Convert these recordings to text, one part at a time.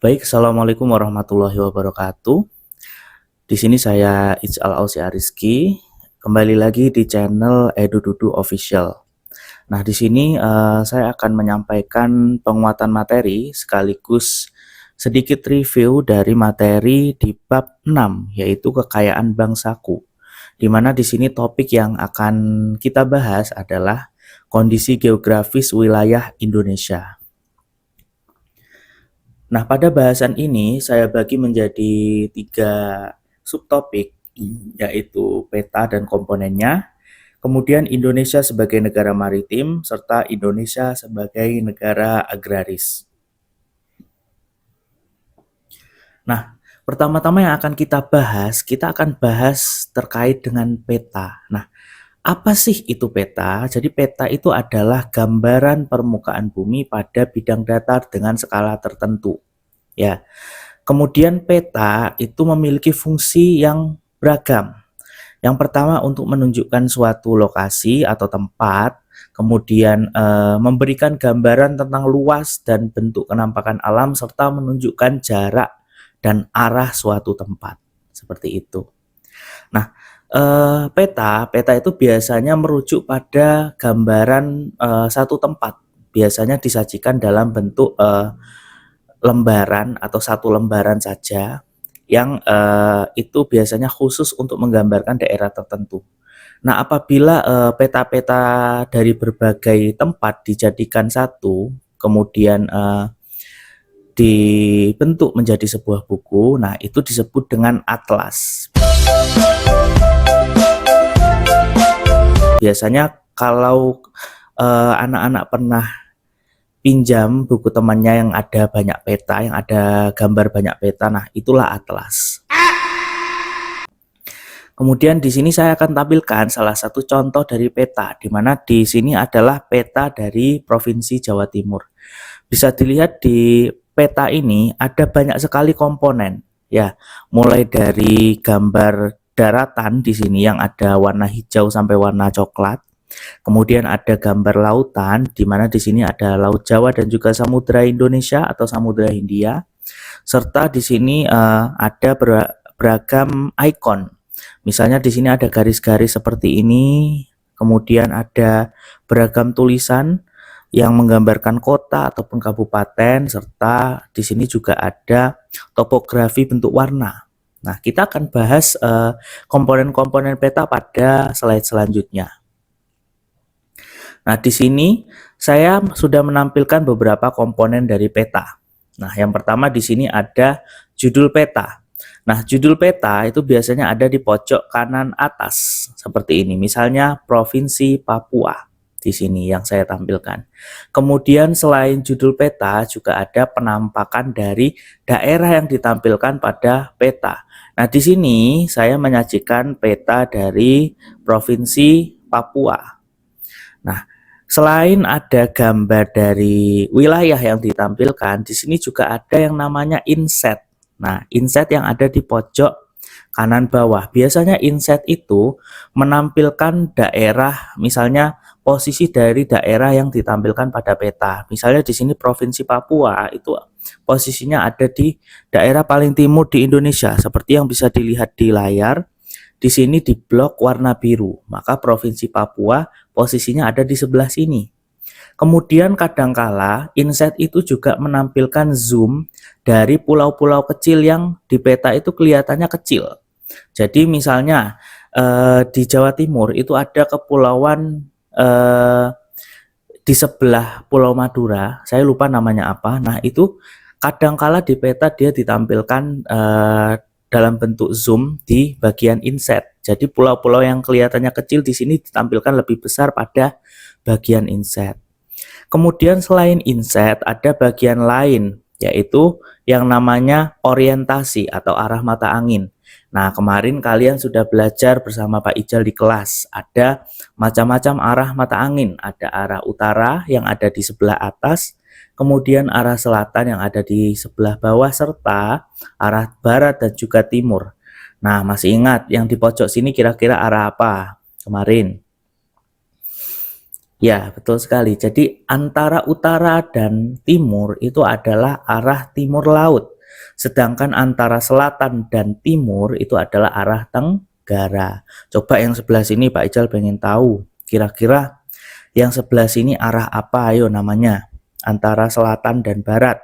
Baik, assalamualaikum warahmatullahi wabarakatuh. Di sini saya Ijal Ausia Rizky, kembali lagi di channel EduDudu Official. Nah, di sini saya akan menyampaikan penguatan materi sekaligus sedikit review dari materi di bab 6, yaitu kekayaan bangsaku. Di mana di sini topik yang akan kita bahas adalah kondisi geografis wilayah Indonesia. Nah, pada bahasan ini saya bagi menjadi 3 subtopik, yaitu peta dan komponennya, kemudian Indonesia sebagai negara maritim, serta Indonesia sebagai negara agraris. Nah, pertama-tama yang akan kita akan bahas terkait dengan peta. Nah, apa sih itu peta? Jadi peta itu adalah gambaran permukaan bumi pada bidang datar dengan skala tertentu. Ya. Kemudian peta itu memiliki fungsi yang beragam. Yang pertama untuk menunjukkan suatu lokasi atau tempat, kemudian memberikan gambaran tentang luas dan bentuk kenampakan alam serta menunjukkan jarak dan arah suatu tempat. Seperti itu. Nah, peta itu biasanya merujuk pada gambaran satu tempat. Biasanya disajikan dalam bentuk lembaran atau satu lembaran saja yang itu biasanya khusus untuk menggambarkan daerah tertentu. Nah, apabila peta-peta dari berbagai tempat dijadikan satu, kemudian dibentuk menjadi sebuah buku, nah itu disebut dengan atlas. Biasanya kalau anak-anak pernah pinjam buku temannya yang ada banyak peta, yang ada gambar banyak peta, nah itulah atlas. Kemudian di sini saya akan tampilkan salah satu contoh dari peta, di mana di sini adalah peta dari Provinsi Jawa Timur. Bisa dilihat di peta ini ada banyak sekali komponen, ya, mulai dari gambar daratan di sini yang ada warna hijau sampai warna coklat. Kemudian ada gambar lautan, di mana di sini ada Laut Jawa dan juga Samudra Indonesia atau Samudra Hindia. Serta di sini ada beragam ikon. Misalnya di sini ada garis-garis seperti ini, kemudian ada beragam tulisan yang menggambarkan kota ataupun kabupaten, serta di sini juga ada topografi bentuk warna. Nah, kita akan bahas komponen-komponen peta pada slide selanjutnya. Nah, di sini saya sudah menampilkan beberapa komponen dari peta. Nah, yang pertama di sini ada judul peta. Nah, judul peta itu biasanya ada di pojok kanan atas seperti ini. Misalnya Provinsi Papua di sini yang saya tampilkan. Kemudian selain judul peta juga ada penampakan dari daerah yang ditampilkan pada peta. Nah, di sini saya menyajikan peta dari Provinsi Papua. Nah, selain ada gambar dari wilayah yang ditampilkan, di sini juga ada yang namanya inset. Nah, inset yang ada di pojok kanan bawah. Biasanya inset itu menampilkan daerah, misalnya posisi dari daerah yang ditampilkan pada peta. Misalnya di sini Provinsi Papua itu posisinya ada di daerah paling timur di Indonesia, seperti yang bisa dilihat di layar. Di sini di blok warna biru, maka Provinsi Papua posisinya ada di sebelah sini. Kemudian kadangkala inset itu juga menampilkan zoom dari pulau-pulau kecil yang di peta itu kelihatannya kecil. Jadi misalnya di Jawa Timur itu ada kepulauan di sebelah Pulau Madura, saya lupa namanya apa. Nah, itu kadangkala di peta dia ditampilkan dalam bentuk zoom di bagian inset. Jadi pulau-pulau yang kelihatannya kecil di sini ditampilkan lebih besar pada bagian inset. Kemudian selain inset ada bagian lain, yaitu yang namanya orientasi atau arah mata angin. Nah, kemarin kalian sudah belajar bersama Pak Ijal di kelas. Ada macam-macam arah mata angin. Ada arah utara yang ada di sebelah atas, kemudian arah selatan yang ada di sebelah bawah, serta arah barat dan juga timur. Nah, masih ingat yang di pojok sini kira-kira arah apa kemarin? Ya, betul sekali. Jadi antara utara dan timur itu adalah arah timur laut. Sedangkan antara selatan dan timur itu adalah arah tenggara. Coba yang sebelah sini Pak Ijal pengen tahu, kira-kira yang sebelah sini arah apa? Ayo namanya. Antara selatan dan barat.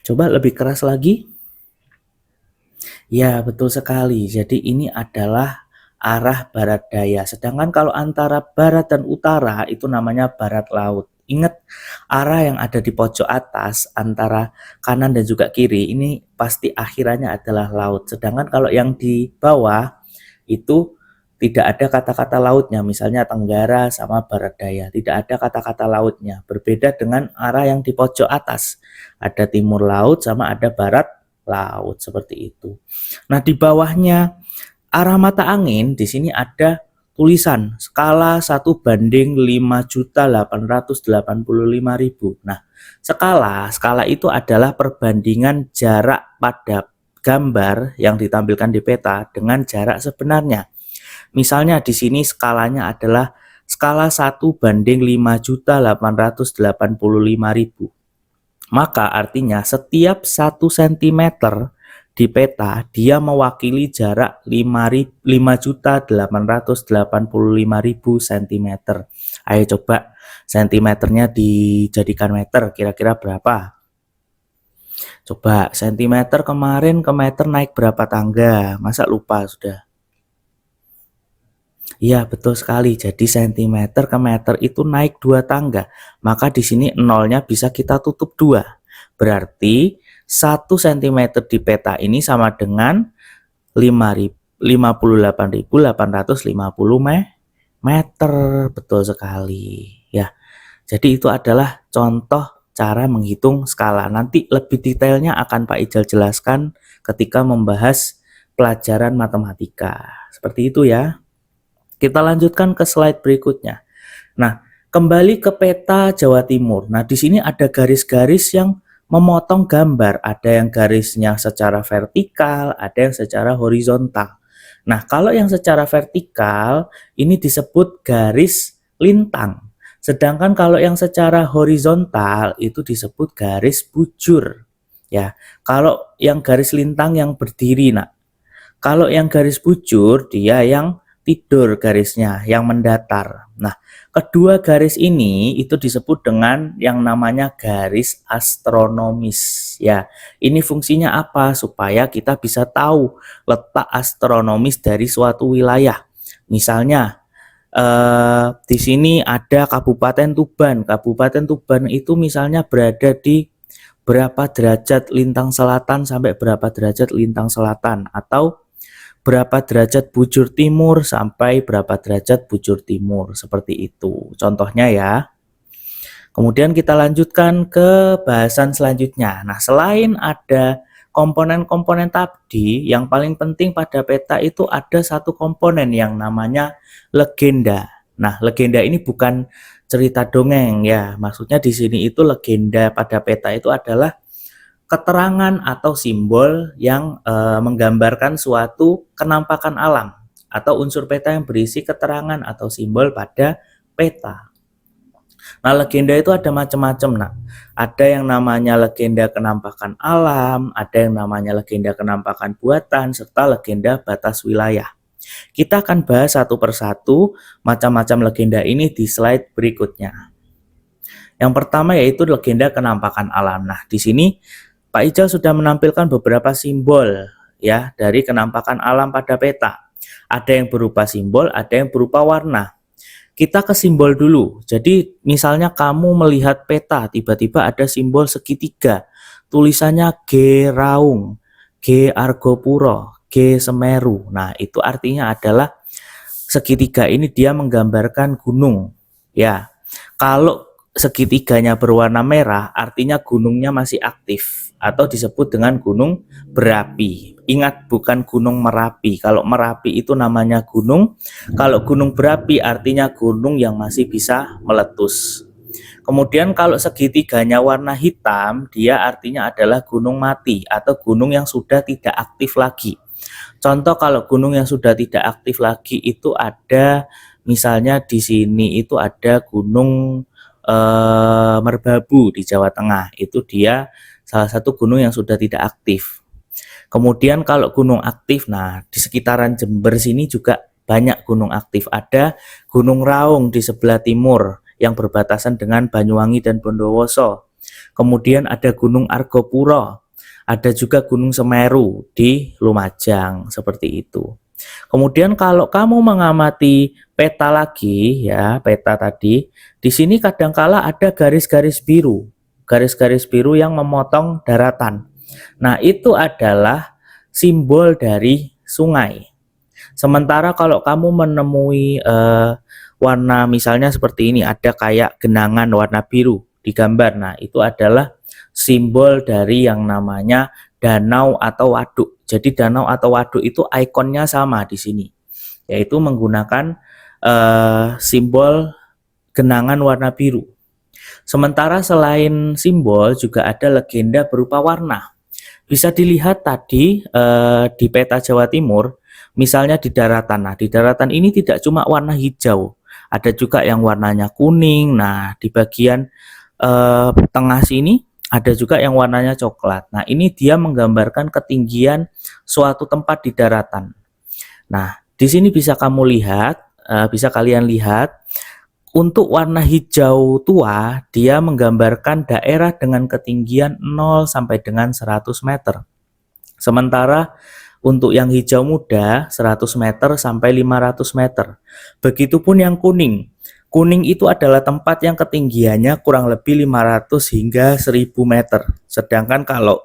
Coba lebih keras lagi. Ya, betul sekali. Jadi ini adalah arah barat daya. Sedangkan kalau antara barat dan utara itu namanya barat laut. Ingat, arah yang ada di pojok atas antara kanan dan juga kiri ini pasti akhirannya adalah laut. Sedangkan kalau yang di bawah itu tidak ada kata-kata lautnya, misalnya tenggara sama barat daya, tidak ada kata-kata lautnya. Berbeda dengan arah yang di pojok atas, ada timur laut sama ada barat laut, seperti itu. Nah, di bawahnya arah mata angin di sini ada tulisan skala 1:5.885.000. Nah, skala itu adalah perbandingan jarak pada gambar yang ditampilkan di peta dengan jarak sebenarnya. Misalnya di sini skalanya adalah skala 1:5.885.000. Maka artinya setiap 1 cm di peta dia mewakili jarak 5.885.000 cm. Ayo coba sentimeternya dijadikan meter, kira-kira berapa? Coba sentimeter kemarin ke meter naik berapa tangga? Masa lupa sudah? Iya, betul sekali. Jadi sentimeter ke meter itu naik 2 tangga. Maka di sini nolnya bisa kita tutup 2. Berarti 1 cm di peta ini sama dengan 58.850 meter. Betul sekali. Ya. Jadi itu adalah contoh cara menghitung skala. Nanti lebih detailnya akan Pak Ijal jelaskan ketika membahas pelajaran matematika. Seperti itu ya. Kita lanjutkan ke slide berikutnya. Nah, kembali ke peta Jawa Timur. Nah, di sini ada garis-garis yang memotong gambar. Ada yang garisnya secara vertikal, ada yang secara horizontal. Nah, kalau yang secara vertikal ini disebut garis lintang. Sedangkan kalau yang secara horizontal itu disebut garis bujur. Ya, kalau yang garis lintang yang berdiri, nah. Kalau yang garis bujur dia yang tidur garisnya, yang mendatar. Nah, kedua garis ini itu disebut dengan yang namanya garis astronomis. Ya, ini fungsinya apa? Supaya kita bisa tahu letak astronomis dari suatu wilayah. Misalnya, di sini ada Kabupaten Tuban. Kabupaten Tuban itu misalnya berada di berapa derajat lintang selatan sampai berapa derajat lintang selatan, atau berapa derajat bujur timur sampai berapa derajat bujur timur, seperti itu contohnya ya. Kemudian kita lanjutkan ke bahasan selanjutnya. Nah, selain ada komponen-komponen tadi, yang paling penting pada peta itu ada satu komponen yang namanya legenda. Nah, legenda ini bukan cerita dongeng ya, maksudnya di sini itu legenda pada peta itu adalah keterangan atau simbol yang menggambarkan suatu kenampakan alam atau unsur peta yang berisi keterangan atau simbol pada peta. Nah, legenda itu ada macam-macam. Nah, ada yang namanya legenda kenampakan alam, ada yang namanya legenda kenampakan buatan, serta legenda batas wilayah. Kita akan bahas satu persatu macam-macam legenda ini di slide berikutnya. Yang pertama yaitu legenda kenampakan alam. Nah, di sini Pak Ijal sudah menampilkan beberapa simbol ya dari kenampakan alam pada peta. Ada yang berupa simbol, ada yang berupa warna. Kita ke simbol dulu. Jadi misalnya kamu melihat peta, tiba-tiba ada simbol segitiga. Tulisannya G Raung, G Argopuro, G Semeru. Nah, itu artinya adalah segitiga ini dia menggambarkan gunung. Ya, kalau segitiganya berwarna merah, artinya gunungnya masih aktif atau disebut dengan gunung berapi. Ingat, bukan gunung Merapi. Kalau Merapi itu namanya gunung, kalau gunung berapi artinya gunung yang masih bisa meletus. Kemudian kalau segitiganya warna hitam, dia artinya adalah gunung mati atau gunung yang sudah tidak aktif lagi. Contoh kalau gunung yang sudah tidak aktif lagi itu ada, misalnya di sini itu ada gunung Merbabu di Jawa Tengah. Itu dia salah satu gunung yang sudah tidak aktif. Kemudian kalau gunung aktif, nah di sekitaran Jember sini juga banyak gunung aktif. Ada Gunung Raung di sebelah timur yang berbatasan dengan Banyuwangi dan Bondowoso. Kemudian ada Gunung Argopuro, ada juga Gunung Semeru di Lumajang, seperti itu. Kemudian kalau kamu mengamati peta lagi, ya peta tadi, di sini kadangkala ada garis-garis biru, garis-garis biru yang memotong daratan. Nah, itu adalah simbol dari sungai. Sementara kalau kamu menemui warna misalnya seperti ini, ada kayak genangan warna biru di gambar. Nah, itu adalah simbol dari yang namanya danau atau waduk. Jadi danau atau waduk itu ikonnya sama di sini, yaitu menggunakan simbol genangan warna biru. Sementara selain simbol juga ada legenda berupa warna. Bisa dilihat tadi di peta Jawa Timur, misalnya di daratan. Nah, di daratan ini tidak cuma warna hijau, ada juga yang warnanya kuning. Nah, di bagian tengah sini ada juga yang warnanya coklat. Nah, ini dia menggambarkan ketinggian suatu tempat di daratan. Nah, di sini bisa kamu lihat, bisa kalian lihat. Untuk warna hijau tua, dia menggambarkan daerah dengan ketinggian 0 sampai dengan 100 meter. Sementara untuk yang hijau muda 100 meter sampai 500 meter. Begitupun yang kuning. Kuning itu adalah tempat yang ketinggiannya kurang lebih 500 hingga 1000 meter. Sedangkan kalau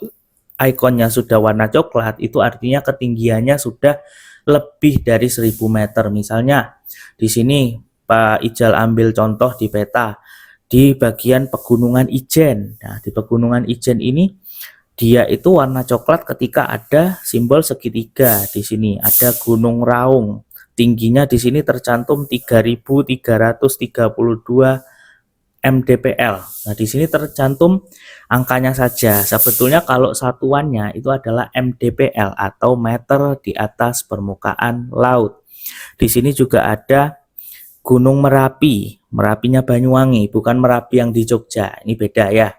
ikonnya sudah warna coklat, itu artinya ketinggiannya sudah lebih dari 1000 meter. Misalnya di sini Pak Ijal ambil contoh di peta di bagian Pegunungan Ijen. Nah, di Pegunungan Ijen ini dia itu warna coklat ketika ada simbol segitiga. Di sini ada Gunung Raung. Tingginya di sini tercantum 3.332 mdpl. Nah, di sini tercantum angkanya saja. Sebetulnya kalau satuannya itu adalah mdpl atau meter di atas permukaan laut. Di sini juga ada Gunung Merapi, Merapinya Banyuwangi, bukan Merapi yang di Jogja. Ini beda ya.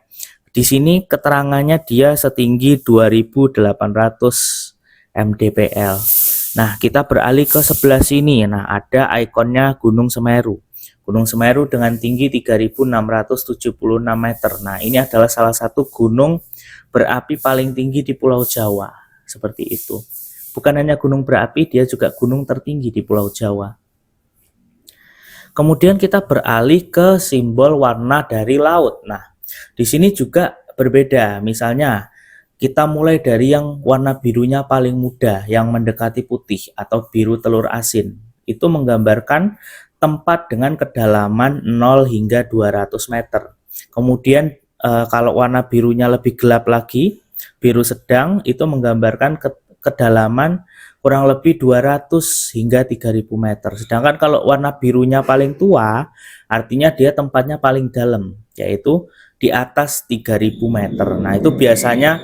Di sini keterangannya dia setinggi 2.800 mdpl. Nah, kita beralih ke sebelah sini. Nah, ada ikonnya Gunung Semeru. Gunung Semeru dengan tinggi 3.676 meter. Nah, ini adalah salah satu gunung berapi paling tinggi di Pulau Jawa. Seperti itu. Bukan hanya gunung berapi, dia juga gunung tertinggi di Pulau Jawa. Kemudian kita beralih ke simbol warna dari laut. Nah, di sini juga berbeda. Misalnya, kita mulai dari yang warna birunya paling muda, yang mendekati putih atau biru telur asin. Itu menggambarkan tempat dengan kedalaman 0 hingga 200 meter. Kemudian kalau warna birunya lebih gelap lagi, biru sedang, itu menggambarkan kedalaman kurang lebih 200 hingga 3000 meter. Sedangkan kalau warna birunya paling tua, artinya dia tempatnya paling dalam, yaitu di atas 3000 meter. Nah, itu biasanya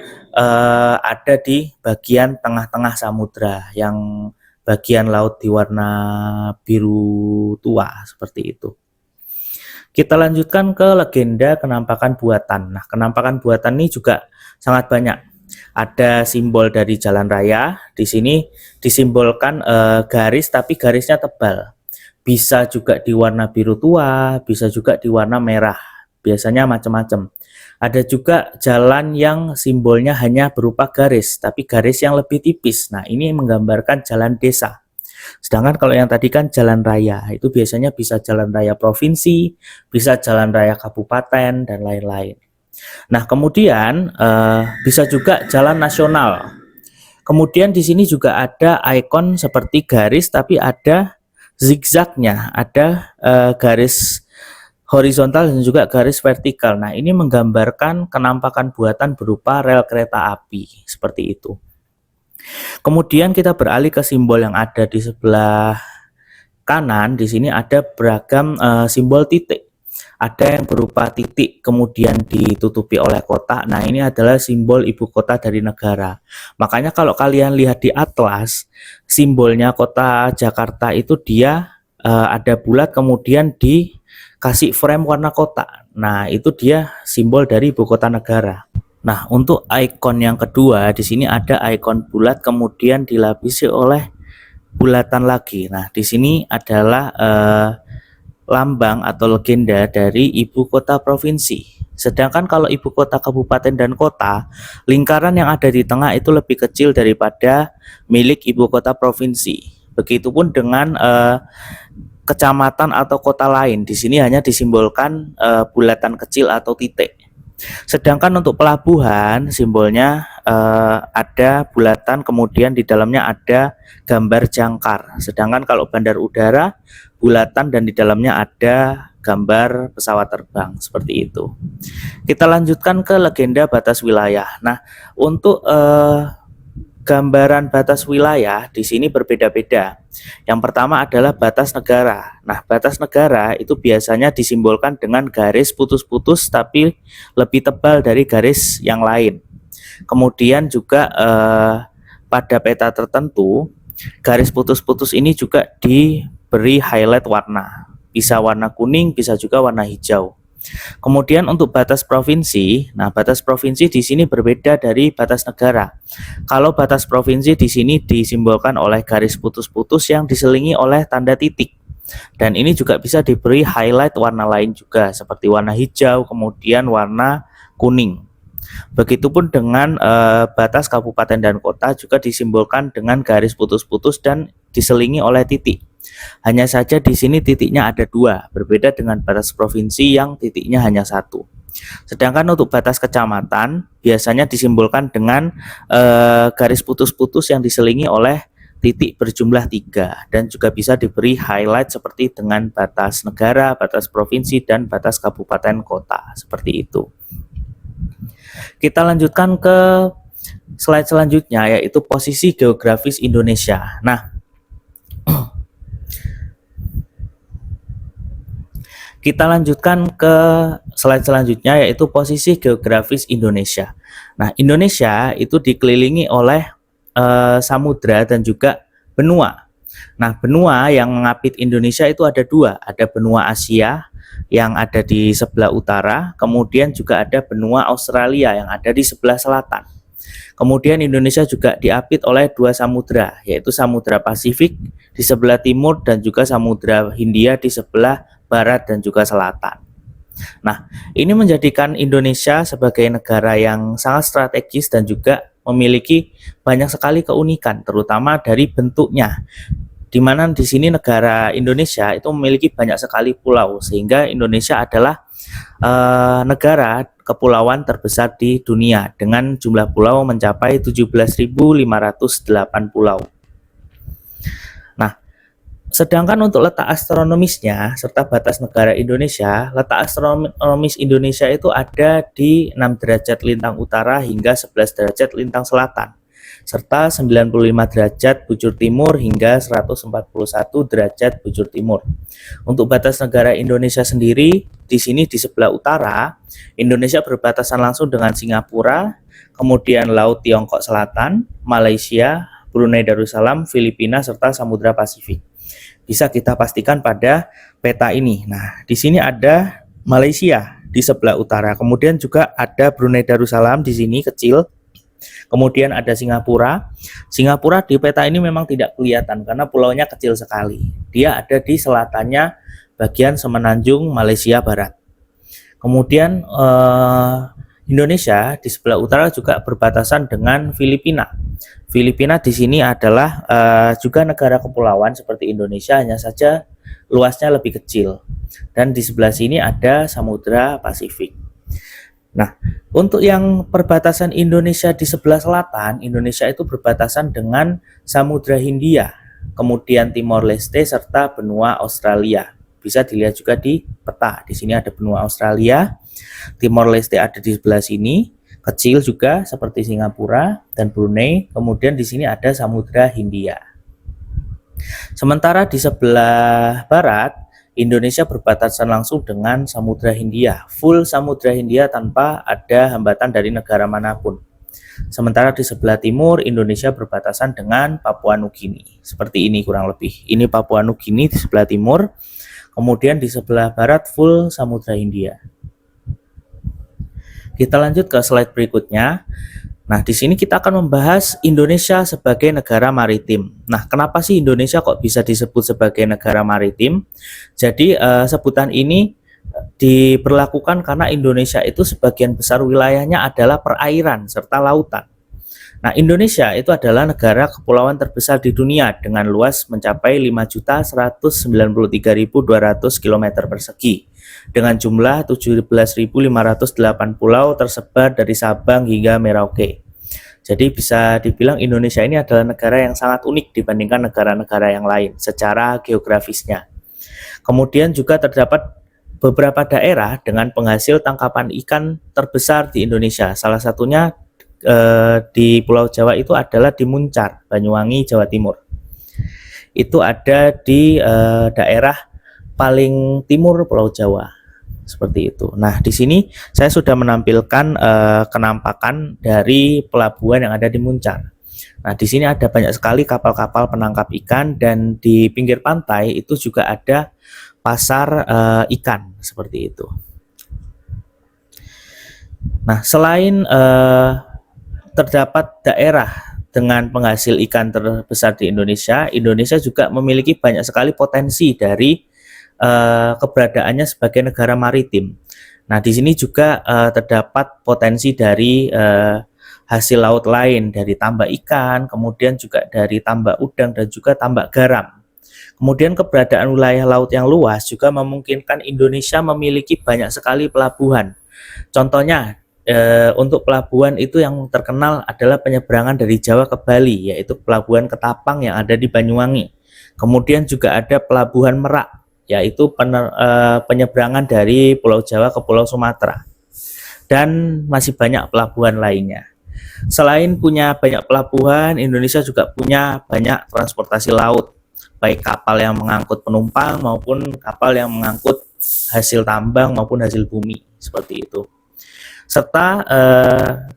ada di bagian tengah-tengah samudra, yang bagian laut di warna biru tua, seperti itu. Kita lanjutkan ke legenda kenampakan buatan. Nah, kenampakan buatan ini juga sangat banyak. Ada simbol dari jalan raya. Di sini disimbolkan garis, tapi garisnya tebal. Bisa juga di warna biru tua, bisa juga di warna merah. Biasanya macam-macam. Ada juga jalan yang simbolnya hanya berupa garis, tapi garis yang lebih tipis. Nah, ini menggambarkan jalan desa. Sedangkan kalau yang tadi kan jalan raya, itu biasanya bisa jalan raya provinsi, bisa jalan raya kabupaten, dan lain-lain. Nah, kemudian bisa juga jalan nasional. Kemudian di sini juga ada ikon seperti garis, tapi ada zigzagnya, ada garis horizontal dan juga garis vertikal. Nah, ini menggambarkan kenampakan buatan berupa rel kereta api, seperti itu. Kemudian kita beralih ke simbol yang ada di sebelah kanan. Di sini ada beragam simbol titik. Ada yang berupa titik kemudian ditutupi oleh kotak. Nah, ini adalah simbol ibu kota dari negara. Makanya kalau kalian lihat di atlas, simbolnya kota Jakarta itu dia ada bulat kemudian dikasih frame warna kotak. Nah, itu dia simbol dari ibu kota negara. Nah, untuk ikon yang kedua, di sini ada ikon bulat kemudian dilapisi oleh bulatan lagi. Nah, di sini adalah lambang atau legenda dari ibu kota provinsi. Sedangkan kalau ibu kota kabupaten dan kota, lingkaran yang ada di tengah itu lebih kecil daripada milik ibu kota provinsi. Begitupun dengan kecamatan atau kota lain. Di sini hanya disimbolkan bulatan kecil atau titik. Sedangkan untuk pelabuhan simbolnya ada bulatan kemudian di dalamnya ada gambar jangkar. Sedangkan kalau bandar udara bulatan dan di dalamnya ada gambar pesawat terbang seperti itu. Kita lanjutkan ke legenda batas wilayah. Nah, untuk gambaran batas wilayah di sini berbeda-beda. Yang pertama adalah batas negara. Nah, batas negara itu biasanya disimbolkan dengan garis putus-putus tapi lebih tebal dari garis yang lain. Kemudian juga pada peta tertentu, garis putus-putus ini juga diberi highlight warna. Bisa warna kuning, bisa juga warna hijau. Kemudian untuk batas provinsi, nah batas provinsi di sini berbeda dari batas negara. Kalau batas provinsi di sini disimbolkan oleh garis putus-putus yang diselingi oleh tanda titik. Dan ini juga bisa diberi highlight warna lain juga seperti warna hijau, kemudian warna kuning. Begitupun dengan batas kabupaten dan kota juga disimbolkan dengan garis putus-putus dan diselingi oleh titik. Hanya saja di sini titiknya ada dua, berbeda dengan batas provinsi yang titiknya hanya satu. Sedangkan untuk batas kecamatan biasanya disimbolkan dengan garis putus-putus yang diselingi oleh titik berjumlah 3 dan juga bisa diberi highlight seperti dengan batas negara, batas provinsi, dan batas kabupaten kota seperti itu. Kita lanjutkan ke slide selanjutnya yaitu posisi geografis Indonesia. Nah, kita lanjutkan ke slide selanjutnya yaitu posisi geografis Indonesia. Nah, Indonesia itu dikelilingi oleh samudra dan juga benua. Nah, benua yang mengapit Indonesia itu ada dua, ada benua Asia yang ada di sebelah utara, kemudian juga ada benua Australia yang ada di sebelah selatan. Kemudian Indonesia juga diapit oleh dua samudra, yaitu Samudra Pasifik di sebelah timur dan juga Samudra Hindia di sebelah barat dan juga selatan. Nah, ini menjadikan Indonesia sebagai negara yang sangat strategis dan juga memiliki banyak sekali keunikan, terutama dari bentuknya. Di mana di sini negara Indonesia itu memiliki banyak sekali pulau, sehingga Indonesia adalah negara kepulauan terbesar di dunia dengan jumlah pulau mencapai 17.508 pulau. Nah, sedangkan untuk letak astronomisnya serta batas negara Indonesia, letak astronomis Indonesia itu ada di 6 derajat lintang utara hingga 11 derajat lintang selatan, serta 95 derajat bujur timur hingga 141 derajat bujur timur. Untuk batas negara Indonesia sendiri, di sini di sebelah utara, Indonesia berbatasan langsung dengan Singapura, kemudian Laut Tiongkok Selatan, Malaysia, Brunei Darussalam, Filipina, serta Samudra Pasifik. Bisa kita pastikan pada peta ini. Nah, di sini ada Malaysia di sebelah utara, kemudian juga ada Brunei Darussalam di sini kecil. Kemudian ada Singapura. Singapura di peta ini memang tidak kelihatan karena pulaunya kecil sekali. Dia ada di selatannya bagian semenanjung Malaysia Barat. Kemudian Indonesia di sebelah utara juga berbatasan dengan Filipina. Filipina di sini adalah juga negara kepulauan seperti Indonesia, hanya saja luasnya lebih kecil. Dan di sebelah sini ada Samudra Pasifik. Nah, untuk yang perbatasan Indonesia di sebelah selatan, Indonesia itu berbatasan dengan Samudra Hindia, kemudian Timor Leste serta benua Australia. Bisa dilihat juga di peta. Di sini ada benua Australia, Timor Leste ada di sebelah sini, kecil juga seperti Singapura dan Brunei. Kemudian di sini ada Samudra Hindia. Sementara di sebelah barat, Indonesia berbatasan langsung dengan Samudra Hindia, full Samudra Hindia tanpa ada hambatan dari negara manapun. Sementara di sebelah timur, Indonesia berbatasan dengan Papua Nugini. Seperti ini kurang lebih. Ini Papua Nugini di sebelah timur, kemudian di sebelah barat full Samudra Hindia. Kita lanjut ke slide berikutnya. Nah, di sini kita akan membahas Indonesia sebagai negara maritim. Nah, kenapa sih Indonesia kok bisa disebut sebagai negara maritim? Jadi, sebutan ini diberlakukan karena Indonesia itu sebagian besar wilayahnya adalah perairan serta lautan. Nah, Indonesia itu adalah negara kepulauan terbesar di dunia dengan luas mencapai 5.193.200 km persegi dengan jumlah 17.508 pulau tersebar dari Sabang hingga Merauke. Jadi bisa dibilang Indonesia ini adalah negara yang sangat unik dibandingkan negara-negara yang lain secara geografisnya. Kemudian juga terdapat beberapa daerah dengan penghasil tangkapan ikan terbesar di Indonesia. Salah satunya di Pulau Jawa itu adalah di Muncar, Banyuwangi, Jawa Timur. Itu ada di daerah paling timur Pulau Jawa, seperti itu. Nah, di sini saya sudah menampilkan kenampakan dari pelabuhan yang ada di Muncar. Nah, di sini ada banyak sekali kapal-kapal penangkap ikan dan di pinggir pantai itu juga ada pasar ikan, seperti itu. Nah, selain terdapat daerah dengan penghasil ikan terbesar di Indonesia, Indonesia juga memiliki banyak sekali potensi dari keberadaannya sebagai negara maritim. Nah, di sini juga terdapat potensi dari hasil laut lain, dari tambak ikan, kemudian juga dari tambak udang dan juga tambak garam. Kemudian keberadaan wilayah laut yang luas juga memungkinkan Indonesia memiliki banyak sekali pelabuhan. Contohnya, untuk pelabuhan itu yang terkenal adalah penyeberangan dari Jawa ke Bali, yaitu Pelabuhan Ketapang yang ada di Banyuwangi. Kemudian juga ada Pelabuhan Merak, yaitu penyeberangan dari Pulau Jawa ke Pulau Sumatera. Dan masih banyak pelabuhan lainnya. Selain punya banyak pelabuhan, Indonesia juga punya banyak transportasi laut, baik kapal yang mengangkut penumpang maupun kapal yang mengangkut hasil tambang maupun hasil bumi, seperti itu. Serta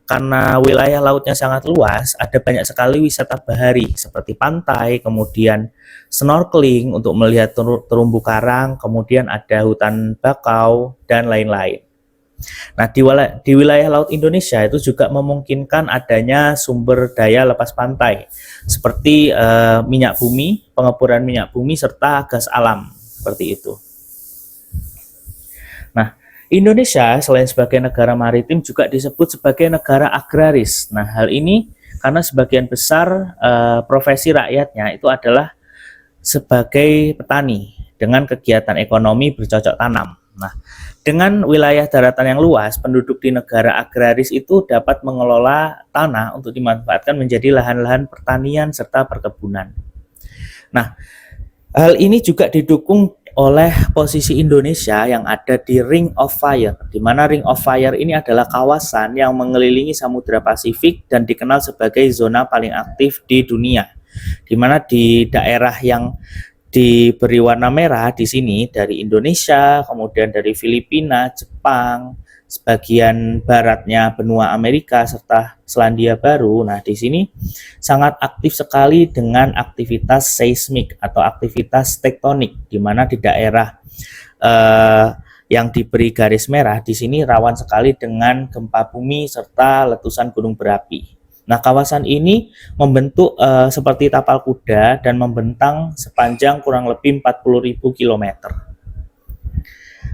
karena wilayah lautnya sangat luas, ada banyak sekali wisata bahari seperti pantai, kemudian snorkeling untuk melihat terumbu karang, kemudian ada hutan bakau, dan lain-lain. Nah, di wilayah laut Indonesia itu juga memungkinkan adanya sumber daya lepas pantai seperti minyak bumi, pengeboran minyak bumi, serta gas alam, seperti itu. Nah, Indonesia selain sebagai negara maritim juga disebut sebagai negara agraris. Nah, hal ini karena sebagian besar profesi rakyatnya itu adalah sebagai petani dengan kegiatan ekonomi bercocok tanam. Nah, dengan wilayah daratan yang luas, penduduk di negara agraris itu dapat mengelola tanah untuk dimanfaatkan menjadi lahan-lahan pertanian serta perkebunan. Nah, hal ini juga didukung oleh posisi Indonesia yang ada di Ring of Fire, di mana Ring of Fire ini adalah kawasan yang mengelilingi Samudra Pasifik dan dikenal sebagai zona paling aktif di dunia, di mana di daerah yang diberi warna merah di sini dari Indonesia, kemudian dari Filipina, Jepang, sebagian baratnya benua Amerika serta Selandia Baru. Nah, di sini sangat aktif sekali dengan aktivitas seismik atau aktivitas tektonik, di mana di daerah yang diberi garis merah di sini rawan sekali dengan gempa bumi serta letusan gunung berapi. Nah, kawasan ini membentuk seperti tapal kuda dan membentang sepanjang kurang lebih 40.000 km.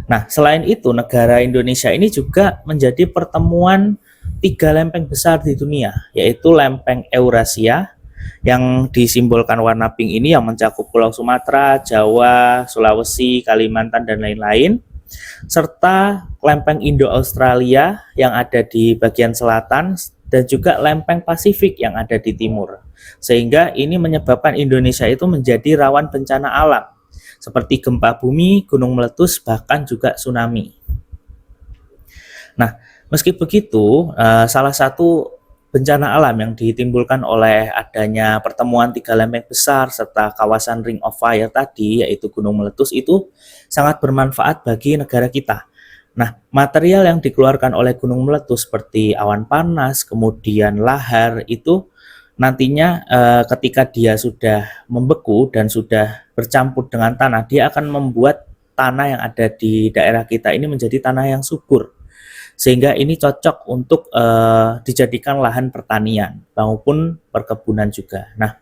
Nah, selain itu, negara Indonesia ini juga menjadi pertemuan 3 lempeng besar di dunia, yaitu lempeng Eurasia yang disimbolkan warna pink ini yang mencakup Pulau Sumatera, Jawa, Sulawesi, Kalimantan, dan lain-lain, serta lempeng Indo-Australia yang ada di bagian selatan, dan juga lempeng Pasifik yang ada di timur. Sehingga ini menyebabkan Indonesia itu menjadi rawan bencana alam, seperti gempa bumi, gunung meletus, bahkan juga tsunami. Nah, meski begitu, salah satu bencana alam yang ditimbulkan oleh adanya pertemuan 3 lempeng besar serta kawasan Ring of Fire tadi, yaitu gunung meletus, itu sangat bermanfaat bagi negara kita. Nah, material yang dikeluarkan oleh gunung meletus seperti awan panas, kemudian lahar, itu nantinya ketika dia sudah membeku dan sudah bercampur dengan tanah, dia akan membuat tanah yang ada di daerah kita ini menjadi tanah yang subur. sehingga ini cocok untuk dijadikan lahan pertanian maupun perkebunan juga. Nah,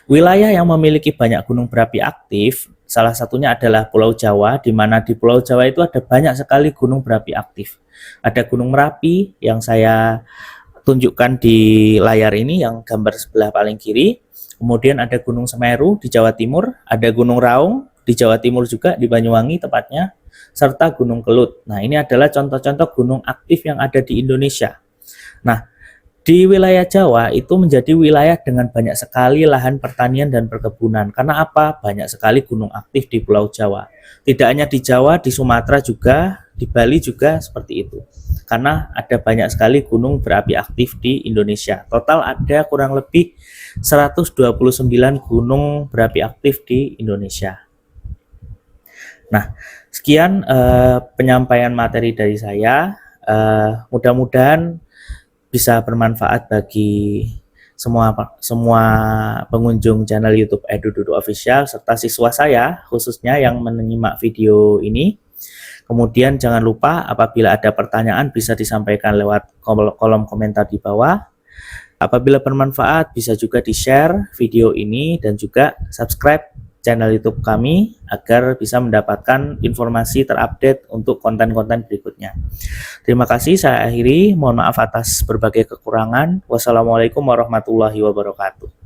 wilayah yang memiliki banyak gunung berapi aktif salah satunya adalah Pulau Jawa, di mana di Pulau Jawa itu ada banyak sekali gunung berapi aktif. Ada Gunung Merapi yang saya tunjukkan di layar ini yang gambar sebelah paling kiri. Kemudian ada Gunung Semeru di Jawa Timur, ada Gunung Raung di Jawa Timur juga, di Banyuwangi tepatnya, serta Gunung Kelut. Nah, ini adalah contoh-contoh gunung aktif yang ada di Indonesia. Nah, di wilayah Jawa itu menjadi wilayah dengan banyak sekali lahan pertanian dan perkebunan. Karena apa? Banyak sekali gunung aktif di Pulau Jawa. Tidak hanya di Jawa, di Sumatera juga, di Bali juga seperti itu. Karena ada banyak sekali gunung berapi aktif di Indonesia. Total ada kurang lebih 129 gunung berapi aktif di Indonesia. Nah, sekian penyampaian materi dari saya. Mudah-mudahan bisa bermanfaat bagi semua pengunjung channel YouTube Edududu Official serta siswa saya khususnya yang menyimak video ini. Kemudian jangan lupa apabila ada pertanyaan bisa disampaikan lewat kolom komentar di bawah. Apabila bermanfaat bisa juga di-share video ini dan juga subscribe channel YouTube kami agar bisa mendapatkan informasi terupdate untuk konten-konten berikutnya. Terima kasih, saya akhiri. Mohon maaf atas berbagai kekurangan. Wassalamualaikum warahmatullahi wabarakatuh.